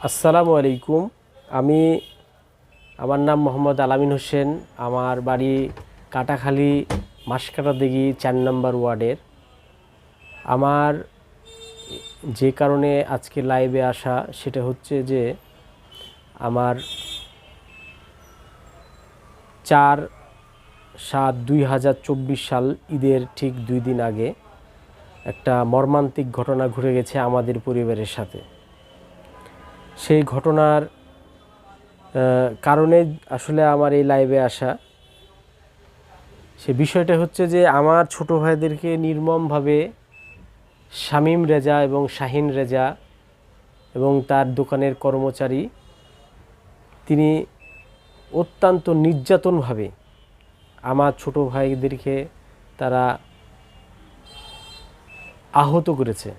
আসসালামু আলাইকুম। আমি আমার নাম মোহাম্মদ আলামিন হোসেন। আমার বাড়ি কাটাখালী মাসকাটাদিঘি ৪ নম্বর ওয়ার্ডের। আমার যে কারণে আজকে লাইভে আসা সেটা হচ্ছে যে আমার ৪/৭/২০২৪ সাল ঈদের ঠিক ২ দিন আগে একটা মর্মান্তিক ঘটনা ঘটে গেছে আমাদের পরিবারের সাথে। সেই ঘটনার কারণে আসলে আমার এই লাইভে আসা। সে বিষয়টা হচ্ছে যে আমার ছোট ভাইদেরকে নির্মমভাবে শামীম রেজা এবং শাহিন রেজা এবং তার দোকানের কর্মচারী তিনি অত্যন্ত নির্যাতনভাবে আমার ছোট ভাইদেরকে তারা আহত করেছে।